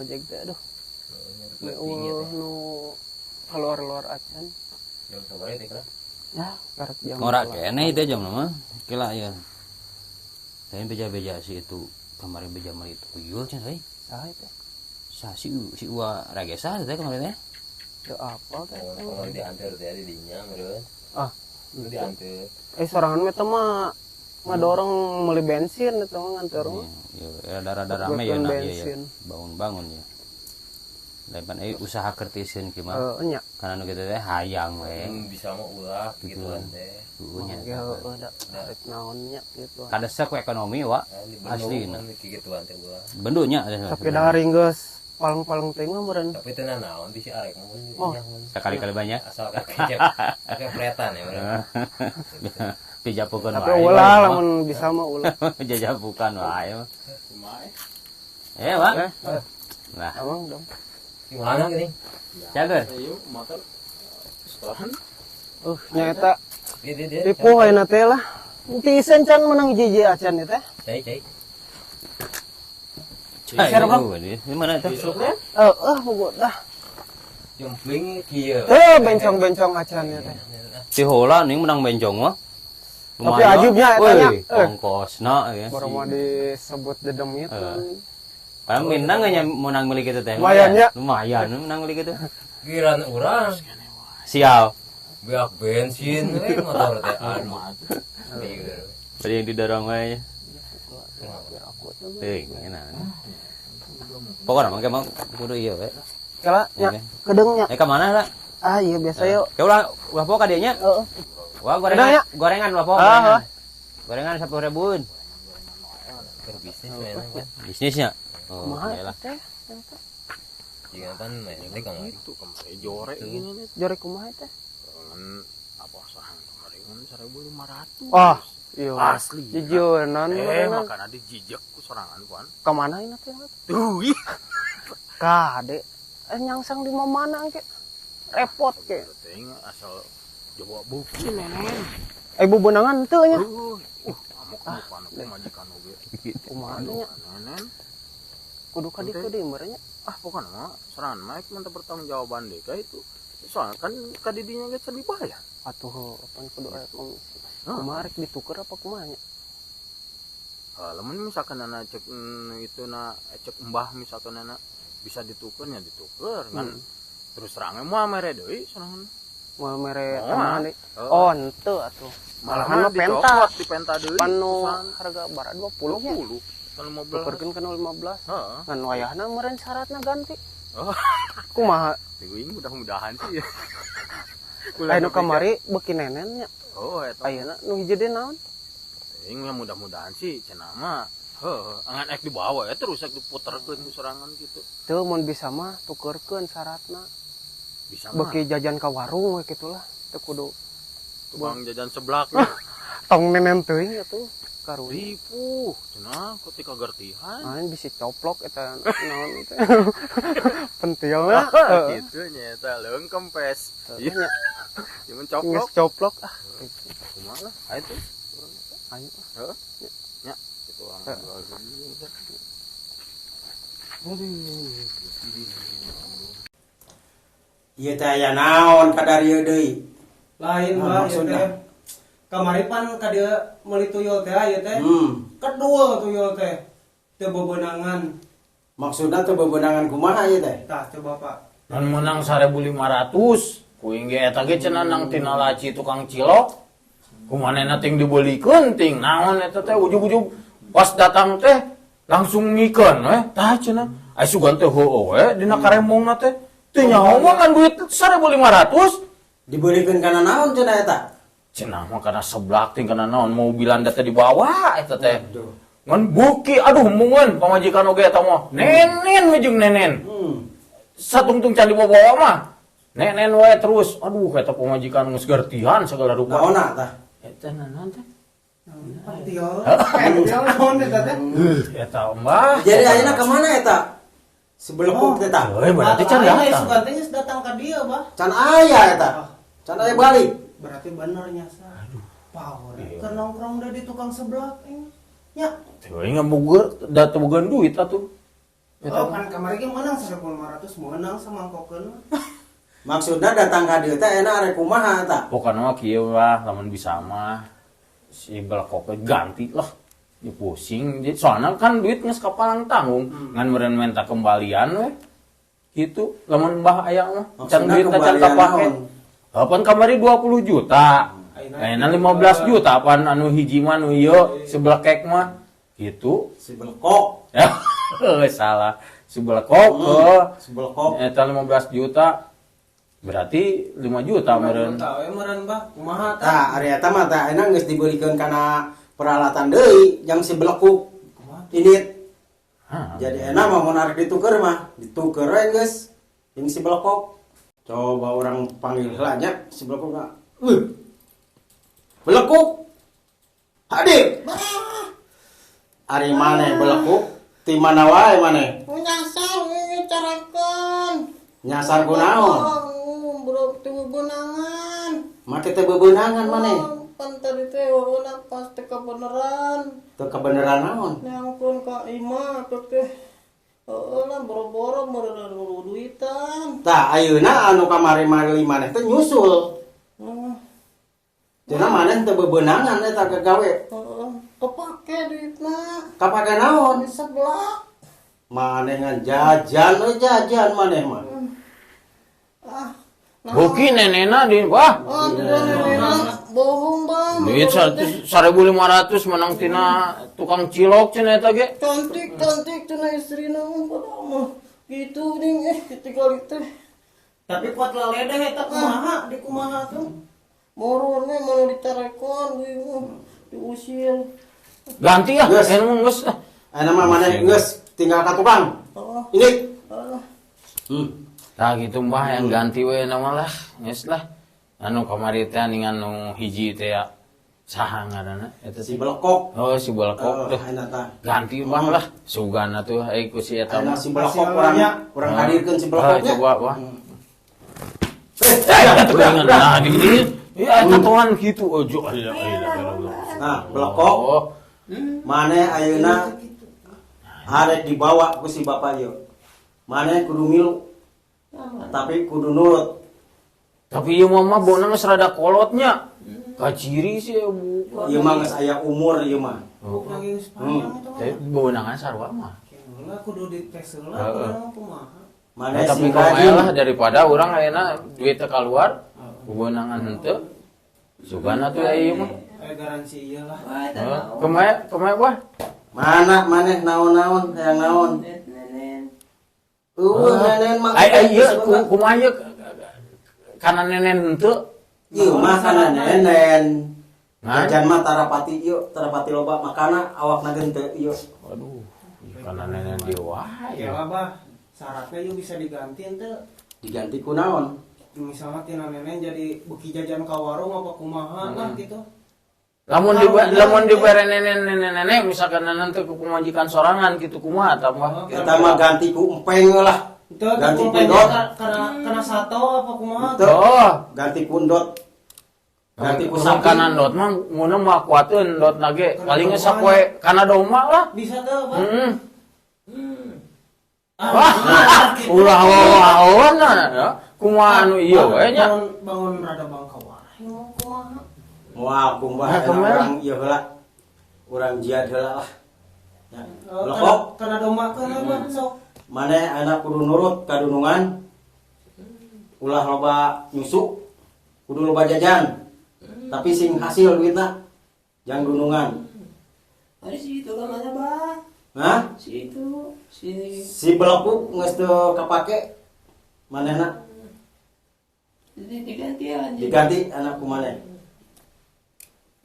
ojek teh aduh. Nu keluar acan. Jam sabaraha teh kan? Ya, karek jam. Ora kene itu jam nama. Kila ya. Saya beja-beja sih itu kemarin beja mari itu tuyul cenah euy. Saha teh? Si Uwa Ragesa teh kemarin teh. Teu apal teh. Oh, diantar teh di dinya meureun. Ah, Itu diantar. sorangan mah teh mah ngadorong meuli bensin eta mah nganter mah. Ya rada-rada rame ya nah ya. Bensin. Bangun-bangun ya. Lain usaha kertiseun kieu mah. Nya. Kana nu kitu teh hayang we. Bisa mah ulah gituan teh. Dunya. Ya da arek naonnya gitu. Kadesek ku ekonomi wa. Asli Asli gituan teh ulah. Bendunya Tapi dari geus paling teh mah meureun. Tapi teu naon bisi arek mun Oh. sekali-kali banyak. asal kakek kepretan ya meureun. Pijapukeun Tapi ulah lamun bisa mah ulah. jajapukan wae mah. Bang. Nah, Abang dong. Gimana gini? cager. Nya eta Dia. tipu ayeuna teh lah. Tisen can menang hiji acan eta. Cai. Share, Bang. Di mana itu? Bogo dah. Jumpling kieu. Bencong-bencong acan ya teh. Si Hola ning menang bencong mah. Tapi ajibnya eta nya. Ongkosna ya. Baru mau disebut dedem itu. Padahal minang nya menang meuli kitu teh. Lumayan ya. Lumayan menang meuli kitu. Kiran urang Sial. beak bensin motor teh aduh. Bari yang didorong wae. Enak. Pokoknya mangke mang kudu ieu we. Kala nya kedengnya. Ka mana lah? Iya biasa yuk. Ya ulah pok ka dieu nya. Heeh. Wah gorengan ulah pok. Gorengan 10.000. Berbisnis enak kan. Bisnisnya. Kumaha lah. teh? Jangan kan ini kamari. Itu kemarin jore gini nih. Jore kumaha teh? Dengan apa sahan kemarin kan 1.500. Oh, iya. Asli. Jujurnan Makanya dijijak ku sorangan puan. ka mana ieu teh? Tuh. Kade. Nyangsang di mana ke? Repot ke. Teng asal Jawa buki nenen. Ibu benangan teu nya. Amuk pan aku majikan oge. Kumaha nya? Nenen. Kudu ka dieu deui meureun nya. Pokoknya mah sorangan mah mantep bertanggung jawaban deh kayak itu. Soalnya kan kadidinya ge lebih bayar. Atuh pan kudu aya komisi. Kumaha rek dituker apa kumaha nya? Lamun misalkan anak cek itu cek mbah misalkan anak bisa dituker ya dituker kan. Terus terangnya mau mere deui sorangan. Moal mere Oh, tambahan deui. Oh, henteu atuh. Malahan mah penta. Di penta deui. Panu harga bara 20 nya. 20. Kan 15. Tukerkeun kana 15. Heeh. Ngan wayahna meureun syaratna ganti. Oh. Kumaha? Teuing mudah-mudahan sih. Anu kamari beuki nenen nya. Oh, eta. Ayeuna nu hiji deui naon? Teuing mah mudah-mudahan sih cenah mah. Heuh, angan ek dibawa ya terus ek diputerkeun ku sorangan gitu. Teu mun bisa mah tukerkeun syaratna. Bisa mah. Beuki jajan ka warung we kitu lah. Teu kudu Tukang jajan seblak. tong nenen teuing atuh karunya. Ripuh, cenah ketika gertihan. Main bisa coplok eta naon teh. Pentilna. Gitu nya eta leung kempes. Iya, Nya cuman geus coplok. coplok Kumaha lah, ayo tuh. ayo. Heeh. Nya, itu orang jual Ieu teh aya naon kadarieu deui? Lain Nah, mah maksudna? teh. Kamari pan ka dieu meuli tuyul teh ieu teh. Kedua tuyul teh. Teu bebenangan. Maksudna teu bebenangan kumaha ieu teh? Tah coba Pak. Dan menang 1.500. Kuing ge eta ge cenah nang tina laci tukang cilok. Kumanehna ting dibelikeun ting naon eta teh ujug-ujug pas datang teh langsung ngikeun we tah cenah. Ai sugan teh heueuh we dina karemongna teh. Teu nyaho mah kan duit 1.500. Dibelikeun kana naon cenah eta? Cenah mah kana seblak ting kana naon mobilan teh dibawa eta teh. Ngan buki aduh mungun pamajikan oge eta mah. Nenen we jeung nenen. Satungtung can dibawa mah. Nenen we terus. Aduh eta pamajikan geus gertihan segala rupa. Naonna tah? Eta naon teh? Pentil. Pentil naon eta teh? Eta mbah. Jadi ayeuna ka mana eta? Sebelekuk teh tah. Euy berarti can datang. Sugantenya datang ka dieu, Bah. Can aya eta. Can aya balik. Berarti bener nyasa. Power. Keur nongkrong da di tukang seblak nya. Teuing ngabugur da teu bogan duit atuh. Oh, kan kemarin ge menang 1.500 menang samangkokeun. Maksudnya datang ka dieu teh enak arek kumaha eta? Pokoknya mah kieu lah, lamun bisa mah si belakok ganti lah. Ya pusing, jadi soalnya kan duit geus kapalang tanggung, ngan meureun minta kembalian we. Gitu, lamun mbah aya mah can Maksudna duit can kembalian kapake. naon? Kapan kamari 20 juta. Ayeuna 15 juta pan anu hiji mah nu ieu si belakek mah. Gitu. Si belkok, Ya, salah. Si belakok si belkok. eta 15 juta. Berarti 5 juta meureun. Tahu meureun Bah, kumaha tah? Tah, ari eta mah tah enak geus dibeureikeun kana peralatan deui yang si belekuk. Ini Hah. jadi enak mah mun arek dituker mah, dituker we geus yang si belekok. Coba orang panggil heula nya si belekuk mah. Belekuk. Hadir. Ari maneh belekuk? Ti mana wae maneh? Nyasar ngecarakeun. Nyasar kunaon? Bro teu beunangan. Make teh bebeunangan maneh. Pantar teh heula pas teh kebeneran. Teu kebeneran naon? Nyangkun ka imah atuh teh. Heula boro-boro meureun duitan. Tah ayeuna anu kamari-mari maneh teh nyusul. Cenah maneh teu bebeunangan eta gagawe. Kepake duitna. Kapake naon? Di sebelah. Maneh ngan jajan we jajan maneh mah. Buki nenena di wah. Bohong bang. Duit 1.500 menang tina tukang cilok cenah eta ge. Cantik cenah istrina mah. Gitu ding ditinggal teh. Tapi kuat laledeh eta kumaha di kumaha tuh. Moron we mau ditarekon diusir. Ganti ya, Geus. anu geus. Aya mah maneh geus tinggal ka tukang. Ini. Tah gitu mbah yang ganti we nama lah, geus lah. Anu kamari teh ningan nu hiji teh ya. Saha ngaranna? Eta Si belekok. Oh, si belekok tuh. Ayeuna tah. Ganti mbah lah. Sugana tuh ku si eta Ayeuna mah. si belekok urang hadirkeun si belekoknya. Coba wah. Nah, di ya eta tuan gitu ojo. Nah, belekok Oh, maneh ayeuna arek dibawa ku si bapak ieu. Maneh kudu milu. Tapi kudu nurut. tapi ieu mah bona geus rada kolotnya. Kaciri sih bu. Ieu mah geus aya umur ieu mah. Lagi geus panjang tuh. Tapi beunangan sarua mah. Heula kudu dites heula Heeh. kumaha. Maneh Tapi sing kalau rajin. lah daripada orang ayeuna duit teh keluar, beunangan henteu. Sugana tuh ya ieu mah. Garansi iyalah. Kemae wah. Mana maneh naon-naon hayang naon? Nenen mah. Ai ieu kumaha ieu kana nenen henteu. Ieu mah kana nenen. Nah. Jajan mah tarapati ieu, tarapati loba makana awakna geun teu ieu. Waduh, kana nenen dia wae. Iyalah Bah. Syaratnya yuk bisa diganti ente. Diganti ku naon? Misalnya tina nenek jadi beki jajan ka warung apa kumaha lah gitu. Lamun dibere nenek misalkan nenen teh ku majikan sorangan kitu kumaha tah mah. Kita mah ganti ku empeng lah. Itu Ganti kumpulnya pindot. karena sato apa kumaha. Teu. Oh, Ganti pundot. Ganti ku sapi. kanan dot mah mun mah kuateun dot nage paling sapoe kana doma lah. Bisa tuh Bah. Heeh. Wah, ulah wawana ya. Kumaha anu ieu we nya. Bangun rada bangka wae mau kumaha. Wah, kumbah Nah, kemana? urang ieu heula. Urang jihad heula lah. Ya. Lekok. Karena domba kana Bah sok. Maneh anak kudu nurut ka dunungan. Ulah loba nyusu. Kudu loba jajan. Tapi sing hasil duitna jang dunungan. Ada situ kan mana Bah? Hah? Situ Si belekuk geus teu kapake. Manehna diganti aja. diganti anak ku maneh.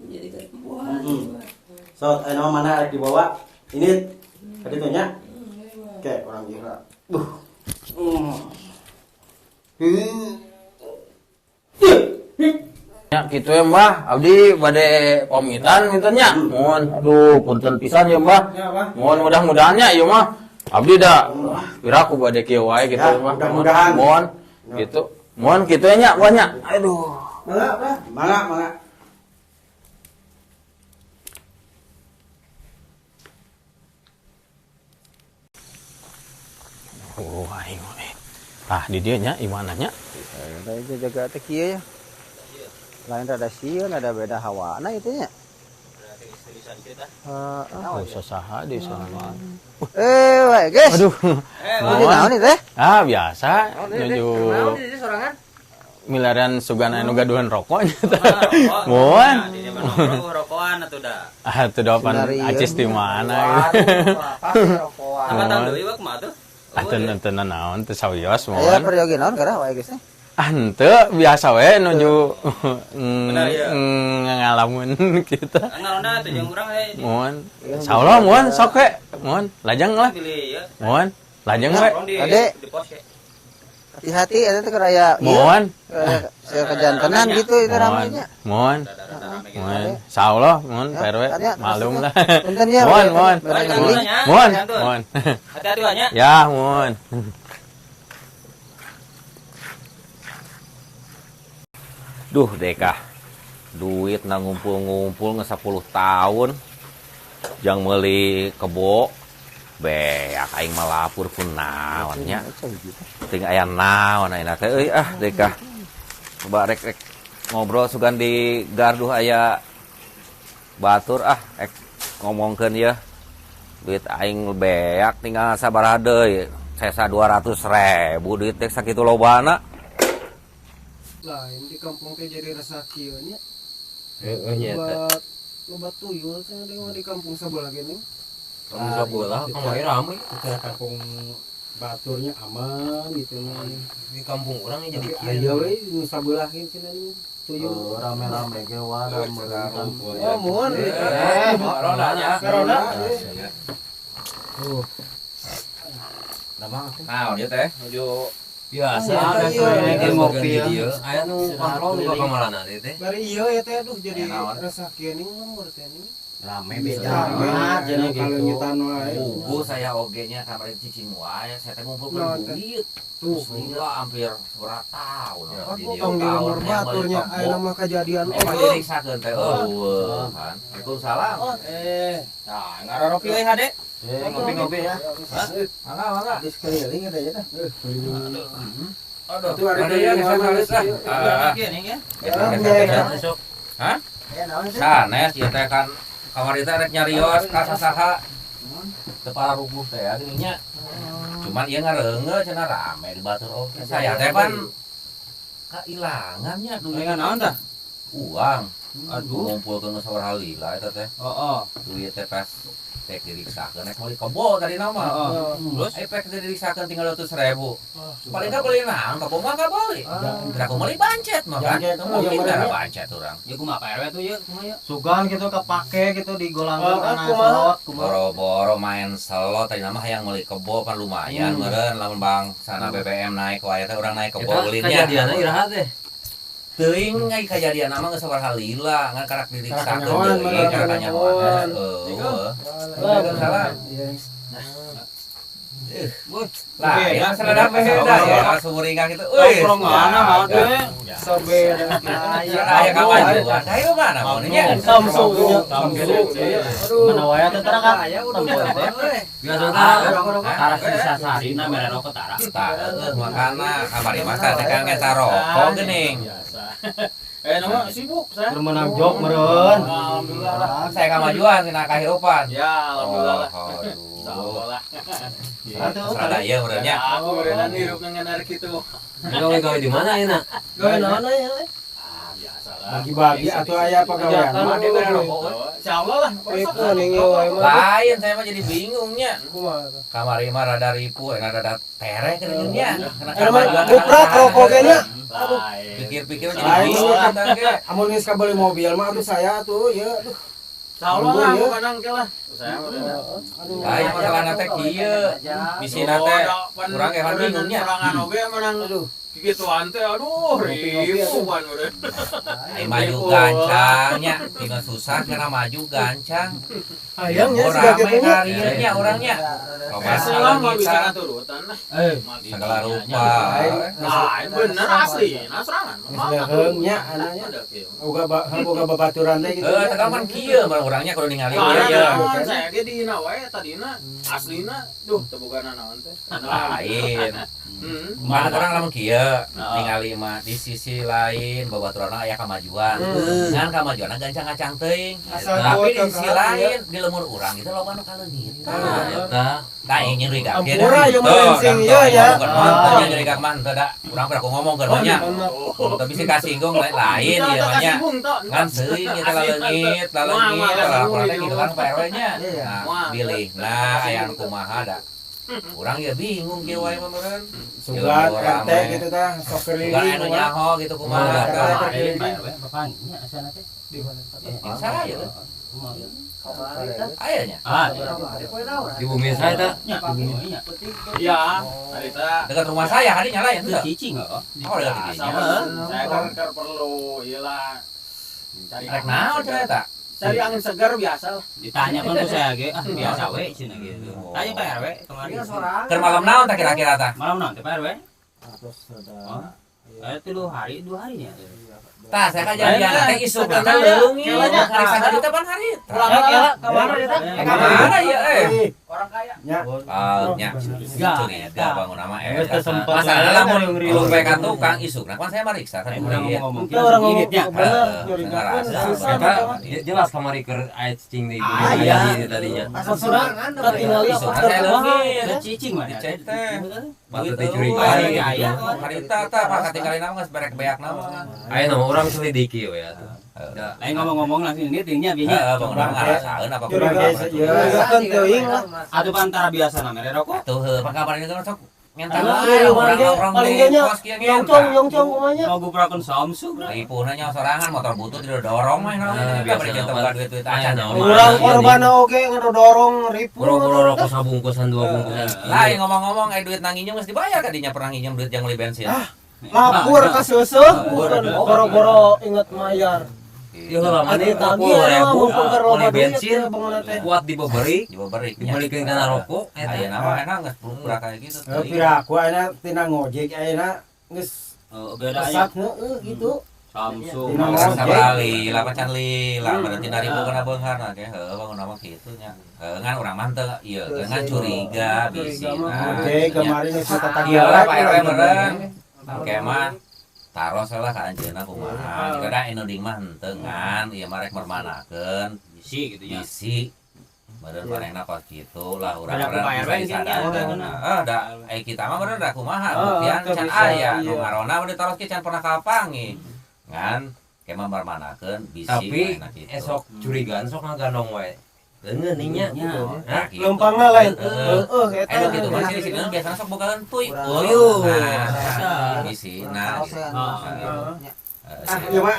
Jadi kesembuhan. So, aya nama mana arek dibawa? Ini tadi tuh nya. Oke, orang gila. Ya gitu ya Mbah, abdi bade pamitan mintanya. Mohon aduh punten pisan ya Mbah. Ya Bah. Mohon mudah-mudahannya ieu mah abdi da pira ku bade kieu wae gitu Ya, Mbah. mudah-mudahan. Mohon gitu. Mohon kitu nya banyak. Aduh. Enggak Bah. Mangga. aing we. Tah di dieu nya imananya. Kita jaga teh kieu ya. Lain rada sieun, ada beda hawana itu nya. Oh, sasaha di sana. Wae guys. Aduh. Ini naon teh? Ah, biasa nuju miliaran sugana anu gaduhan rokok nya tah. Mun. rokokan atuh da. Ah, teu dopan acis di mana. Apa tahun deui wak mah tuh? Ah, teu naon teu sawios mun. Aya peryogi naon gara wae guys. Ah, henteu biasa we nuju ya. ngalamun kita. Ngalona teh jeung urang we. Mun. Insyaallah mun sok we. Mun, lajang lah. Pilih ya. Mun, lajang we. Ade. Di pos ya. Hati-hati ada teh karaya Mun. saya kejantenan gitu itu ramenya. Mun. Mun. Insyaallah mun PRW malum lah. Punten ya. Mun. Mun. Hati-hati banyak. Ya, mun. Duh, Deka. Duit na ngumpul-ngumpul nge 10 tahun. Jang meuli kebo. Beak aing malapur pun naon nya. Ting aya naon ayeuna teh euy Deka. Coba rek ngobrol sugan di garduh aya batur ek ngomongkeun ya. Duit aing beak tinggal sabaraha deui. Sesa 200.000 duit teh sakitu lobana. Lain di kampung teh jadi rasa kieu nya. Heeh nya teh. Loba tuyul teh di kampung sabelah gini. Kamu sabelah kamari rame. Kampung baturnya aman gitu nya. Di kampung urang jadi Aya we nu sabelah kieu cenah tuyul. Rame-rame ge wadah Oh, mohon. Corona nya. Corona. Nah, dia teh nuju biasa Ada bikin mobil. dia. Aya nu kontrol juga kamarana teh. Bari ieu ya teh aduh jadi rasa kieu ning umur teh ning. Rame Beda jadi kalau nyitan wae. Buku saya oge-nya kamari cicing wae, saya teh ngumpulkeun duit. Tuh, gila hampir seberat tahun. Tong di nomor baturnya aya mah kejadian Apa diriksakeun teh eueuh kan. Waalaikumsalam. Nah, ngaroropi euy hade. ngopi-ngopi ya. Mangga. Di sekeliling ada ya. Aduh, Itu hari ada ini ya mana salis sih? lah. Gini ya. Hah? Sanes ieu teh kan kamar itu rek nyarios ka sasaha. Teu para rubuh teh ya gini nya. Cuman ieu ngareungeul cenah rame di batur oge. Saya teh pan kailangan nya duit. Naon tah? Uang. Aduh, ngumpulkeun sabaraha lila eta teh. Heeh. Duit teh pas pek diriksakeun rek meuli kebo tadi nama. Terus pek diriksakeun tinggal 200.000. Paling enggak beli naon, kebo mah enggak beli. Kira aku meuli bancet mah kan. Mungkin gara bancet urang. Ya kumaha PRW tuh ya, kumaha ya. Sugan gitu kepake gitu digolangkeun kana slot. Boro-boro main slot tadi nama hayang meuli kebo kan lumayan meureun lamun bang sana BBM naik wae teh urang naik kebo beulinya. Kejadianna iraha teh. Teuing ai kejadian nama geus sabaraha lila ngan karak diriksakeun deui karak kanyahoan. Waalaikumsalam. Lah, yang serada beda ya, sumuringan gitu. Euy, mana mau teh? Sabeda. Aya kamajuan. Hayu mana mau nya? Samsung. Mana wae teh terang kan? Biasa Taras disasarina mere rokok tara. makana kamari mah teh kan ngeta rokok geuning. Nama sibuk saya. Bermenang jok meureun. Alhamdulillah. Saya kamajuan tina kahirupan. Ya, alhamdulillah. Alhamdulillah. Serada ieu meureun nya. Aku berenang hirup nang ngana kitu. Gawe di mana ayeuna? Gawe naon aya? Bagi-bagi atuh aya pagawean. Insyaallah lah. Itu ning ieu wae mah. Lain saya mah jadi bingung nya. Kumaha? Kamari mah rada ripuh, rada tereh geuning nya. Ada mah kuprat rokok ge nya. Pikir-pikir jadi bingung eta ge. Amun geus kabeli mobil mah atuh saya atuh ya aduh. Insyaallah lah aku kadang ke lah. Aya masalahna teh kieu. Bisina teh urang ge kan bingung nya. Sorangan oge menang. Gituan teh aduh ribuan udah. Ai maju gancangnya, tinggal susah karena maju gancang. Hayangnya Orang sudah main gitu. harinya orangnya. Loba Selama bisa kita ngaturutan nah. segala rupa. Bener asli, nah serangan. Sudah heungnya anaknya. Boga babaturan teh gitu. Tegang kan kieu mah orangnya kudu ningali Karena ya. naon saya dia dihina wae tadina aslina duh teu boga naon teh. Lain. Mana orang lamun kieu ningali mah di sisi lain babaturan aya kamajuan. Ngan kamajuan gancang-gancang teuing. Tapi di sisi lain di lemur urang itu loba nu kaleungit. Eta da ingin nyeri gak Ampura yang melenceng ieu ya. Mantenya nyeri gak mah teu da urang pernah ngomong keur nya. Teu bisa kasinggung lain ieu mah nya. Ngan seuing ieu teh laleungit, laporan teh kitu kan PRW nya. Nah, pilih. Nah, aya anu kumaha da. Urang ya bingung kieu wae mah meureun. Sugat RT gitu tah, sok Enggak keliling. anu nyaho gitu kumaha tah. bapaknya asana teh. Yang salah ya. Ayahnya. Di bumi saya teh. Iya, harita Dekat rumah saya hadinya lah ya tuh. Cicing heeh. Oh, dekat tidinya. saya kan perlu iyalah cari Rek naon cenah eta? cari angin segar biasa lah. Ditanya kan ku saya ge, biasa we cenah gitu. Tanya Pak RW kemarin. Keur malam naon tah kira-kira tah? Malam naon teh Pak RW? Itu 2 hari nya. Tah saya kan janjian teh isuk teh leungi. Hari saged teh pan hari. Kamana eta? Kamana ya Orang kaya. Nya. nya. Curiga bangun nama eta. Masalah lamun lu bae ka tukang isuk. Nah kan saya mariksa kan Ngomong Itu orang ngomong gigitnya. bener, Eta Jelas kamari keur aya cicing di iya. tadinya. Asal sorangan tinggal isuk apa teh leungit. Cicing mah. Dicek teh. Patut Begitu. dicurigai aya. Harita tah pak katinggalin nama geus berek beak nama. Aya nama orang selidiki we atuh. Lain ngomong-ngomong langsung ini tingnya binya. Bangun nama ngarasaeun apa kudu. Ya kan teuing lah. Atuh antara biasa na mere rokok. Tuh pangkapan itu kan sok ngentar Paling nya yongcong kumanya. Mau gubrakeun Samsung. Ripuna nya sorangan motor butut didorong mah naon biasa beri jantung bukan duit-duit acan. Urang korban oge ngedorong ribu. Boro-boro rokok sabungkusan 2 bungkusan. Lain ngomong-ngomong duit nang nginjem geus dibayar kadinya pernah nginjem duit yang beli bensin. Lapor ka seuseuh, boro-boro inget mayar. Ya heula mani Tadi 10.000 loba bensin bensin. kuat dibeberi Diberi nya. dibalikeun kana rokok Aya nama enak geus pura kayak gitu. Piraku ayeuna tina ngojek ayeuna geus beda aya pesat heueuh gitu. Samsung. Sabali lah pacan lila berarti dari buku kana beunghar ge heuh bangun nama kitu nya. Ngan urang mah teu ieu ngan curiga bisi. Oke, kemarin geus tetangga. Iya lah Pak RW meureun. Kemah taros lah ka anjeunna kumaha. Jika da anu ding mah henteu ngan ieu mah rek mermanakeun Bisi gitu ya. bisi. Meureun parengna kos kitu lah urang Ada Pak RW sadar. Da kita mah meureun da kumaha buktian can aya nu ngarona mah ditaros ke can pernah kapangi. Ngan kemah mermanakeun bisi. Tapi parengna kitu. esok curigaan sok ngagandong wae. Leungeun nya. Nah, kitu. Lempangna lain. Heeh. Eta. Anu kitu mah sini biasana sok boga leuntui. Uyuh. Nah, bisi nah. Heeh. Ah, ieu mah